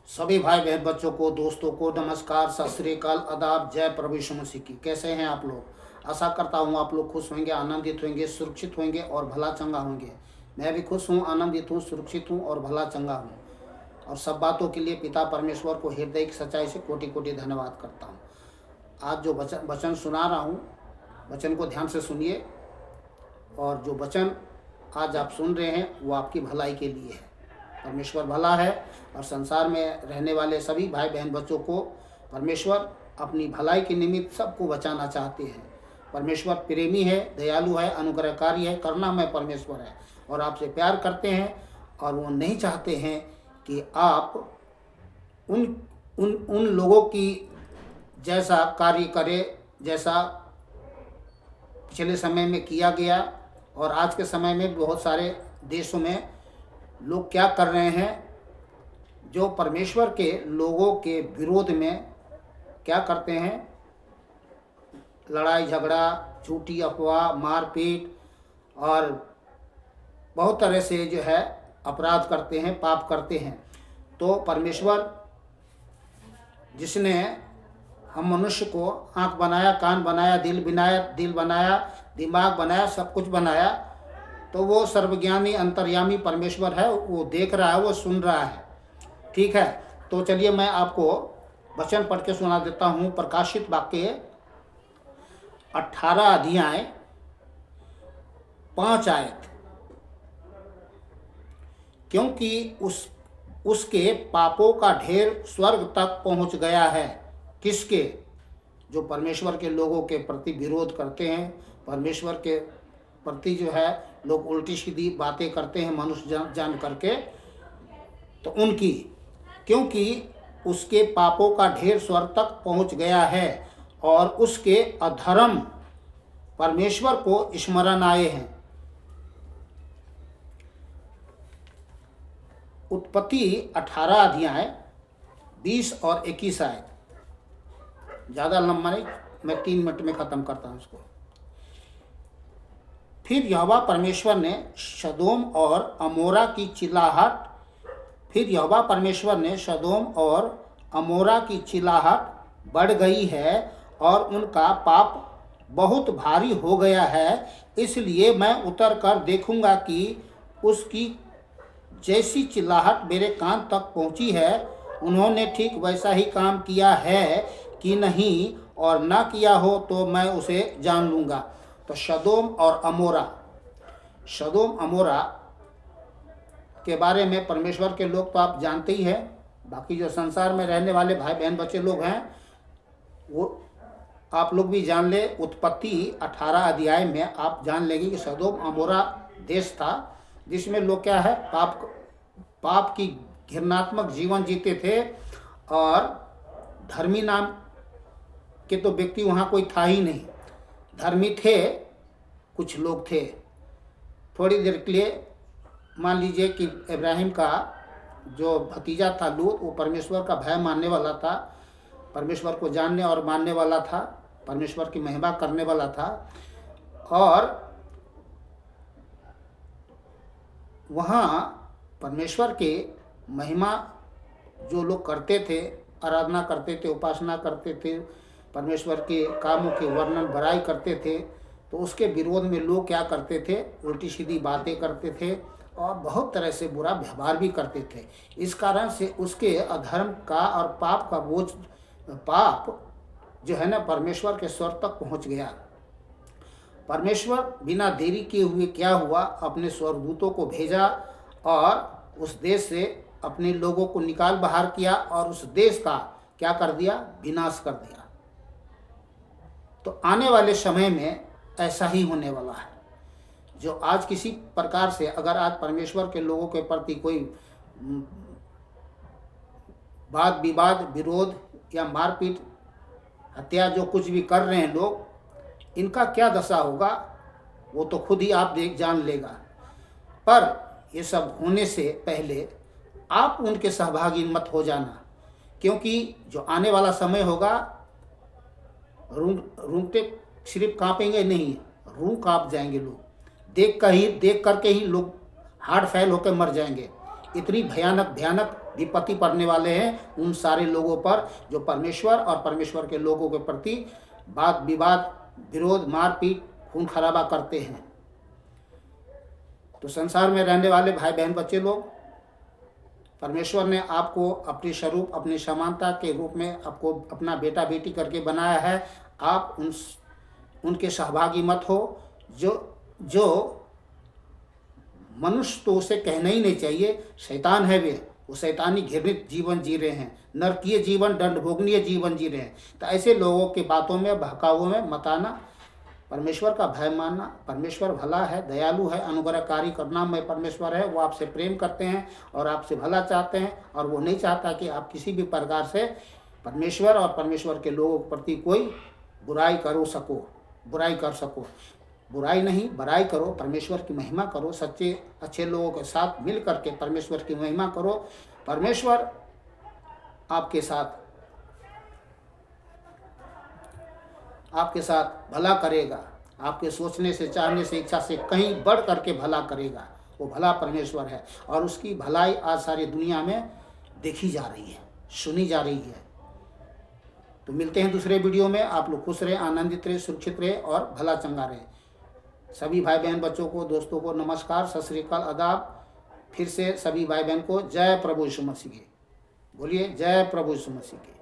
सभी भाई बहन बच्चों को दोस्तों को नमस्कार, सत श्री अकाल, आदाब, जय प्रभु यीशु मसीह की। कैसे हैं आप लोग? आशा करता हूं आप लोग खुश होंगे, आनंदित होंगे, सुरक्षित होंगे और भला चंगा होंगे। मैं भी खुश हूं, आनंदित हूं, सुरक्षित हूं और भला चंगा हूं। और सब बातों के लिए पिता परमेश्वर को हृदय की सच्चाई से कोटि कोटि धन्यवाद करता हूँ। आज जो वचन सुना रहा हूँ, वचन को ध्यान से सुनिए। और जो वचन आज आप सुन रहे हैं वो आपकी भलाई के लिए है। परमेश्वर भला है और संसार में रहने वाले सभी भाई बहन बच्चों को परमेश्वर अपनी भलाई के निमित्त सबको बचाना चाहते हैं। परमेश्वर प्रेमी है, दयालु है, अनुग्रहकारी है, करुणामय परमेश्वर है और आपसे प्यार करते हैं। और वो नहीं चाहते हैं कि आप उन उन उन लोगों की जैसा कार्य करें जैसा पिछले समय में किया गया। और आज के समय में बहुत सारे देशों में लोग क्या कर रहे हैं, जो परमेश्वर के लोगों के विरोध में क्या करते हैं, लड़ाई झगड़ा, झूठी अफवाह, मारपीट और बहुत तरह से जो है अपराध करते हैं, पाप करते हैं। तो परमेश्वर जिसने हम मनुष्य को आँख बनाया, कान बनाया, दिल बनाया, दिमाग बनाया, सब कुछ बनाया, तो वो सर्वज्ञानी अंतर्यामी परमेश्वर है। वो देख रहा है, वो सुन रहा है। ठीक है, तो चलिए मैं आपको वचन पढ़ के सुना देता हूँ। प्रकाशित वाक्य 18 अध्याय 5 आयत। क्योंकि उसके पापों का ढेर स्वर्ग तक पहुँच गया है। किसके? जो परमेश्वर के लोगों के प्रति विरोध करते हैं, परमेश्वर के प्रति जो है लोग उल्टी सीधी बातें करते हैं मनुष्य जान करके, तो उनकी। क्योंकि उसके पापों का ढेर स्वर्ग तक पहुंच गया है और उसके अधर्म परमेश्वर को स्मरण आए हैं। उत्पत्ति 18 अध्याय 20 और 21 आयत। ज़्यादा लंबा नहीं, मैं 3 मिनट में ख़त्म करता हूँ इसको। फिर यहोवा परमेश्वर ने सदोम और अमोरा की चिल्लाहट बढ़ गई है और उनका पाप बहुत भारी हो गया है। इसलिए मैं उतर कर देखूंगा कि उसकी जैसी चिल्लाहट मेरे कान तक पहुंची है, उन्होंने ठीक वैसा ही काम किया है कि नहीं, और ना किया हो तो मैं उसे जान लूँगा। तो सदोम अमोरा के बारे में परमेश्वर के लोग तो आप जानते ही हैं। बाकी जो संसार में रहने वाले भाई बहन बच्चे लोग हैं वो आप लोग भी जान ले। उत्पत्ति 18 अध्याय में आप जान लेंगे कि सदोम अमोरा देश था जिसमें लोग क्या है, पाप की घृणात्मक जीवन जीते थे। और धर्मी नाम के तो व्यक्ति वहाँ कोई था ही नहीं। धर्मी थे कुछ लोग थे। थोड़ी देर के लिए मान लीजिए कि इब्राहिम का जो भतीजा था लूत, वो परमेश्वर का भय मानने वाला था, परमेश्वर को जानने और मानने वाला था, परमेश्वर की महिमा करने वाला था। और वहाँ परमेश्वर के महिमा जो लोग करते थे, आराधना करते थे, उपासना करते थे, परमेश्वर के कामों के वर्णन बड़ाई करते थे, तो उसके विरोध में लोग क्या करते थे, उल्टी सीधी बातें करते थे और बहुत तरह से बुरा व्यवहार भी करते थे। इस कारण से उसके अधर्म का और पाप का बोझ, पाप जो है ना, परमेश्वर के स्वर तक पहुंच गया। परमेश्वर बिना देरी किए हुए क्या हुआ, अपने स्वर्गदूतों को भेजा और उस देश से अपने लोगों को निकाल बाहर किया और उस देश का क्या कर दिया, विनाश कर दिया। तो आने वाले समय में ऐसा ही होने वाला है। जो आज किसी प्रकार से अगर आज परमेश्वर के लोगों के प्रति कोई वाद विवाद, विरोध या मारपीट, हत्या जो कुछ भी कर रहे हैं लोग, इनका क्या दशा होगा वो तो खुद ही आप जान लेगा। पर ये सब होने से पहले आप उनके सहभागी मत हो जाना, क्योंकि जो आने वाला समय होगा, रूंगटे सिर्फ कांपेंगे नहीं, रूह कांप जाएंगे लोग। देख करके ही लोग हार्ट फेल होकर मर जाएंगे। इतनी भयानक विपत्ति पड़ने वाले हैं उन सारे लोगों पर जो परमेश्वर और परमेश्वर के लोगों के प्रति वाद विवाद, विरोध, मारपीट, खून खराबा करते हैं। तो संसार में रहने वाले भाई बहन बच्चे लोग, परमेश्वर ने आपको अपने स्वरूप, अपनी समानता के रूप में आपको अपना बेटा बेटी करके बनाया है। आप उनके सहभागी मत हो। जो मनुष्य तो उसे कहना ही नहीं चाहिए, शैतान है वे, वो शैतानी घृणित जीवन जी रहे हैं, नरकीय जीवन, दंड भोगनीय जीवन जी रहे हैं। तो ऐसे लोगों की बातों में, बहकावों में मत आना। परमेश्वर का भय मानना। परमेश्वर भला है, दयालु है, अनुग्रहकारी करना में परमेश्वर है। वो आपसे प्रेम करते हैं और आपसे भला चाहते हैं, और वो नहीं चाहता कि आप किसी भी प्रकार से परमेश्वर और परमेश्वर के लोगों के प्रति कोई बुराई कर सको। बुराई नहीं, बड़ाई करो, परमेश्वर की महिमा करो, सच्चे अच्छे लोगों के साथ मिल करके परमेश्वर की महिमा करो। परमेश्वर आपके साथ भला करेगा। आपके सोचने से, चाहने से, इच्छा से कहीं बढ़ करके भला करेगा। वो भला परमेश्वर है और उसकी भलाई आज सारी दुनिया में देखी जा रही है, सुनी जा रही है। तो मिलते हैं दूसरे वीडियो में। आप लोग खुश रहे, आनंदित रहे, सुरक्षित रहे और भला चंगा रहे। सभी भाई बहन बच्चों को, दोस्तों को नमस्कार, सत श्री अकाल, आदाब। फिर से सभी भाई बहन को जय प्रभु यीशु मसीह की। बोलिए जय प्रभु यीशु मसीह की।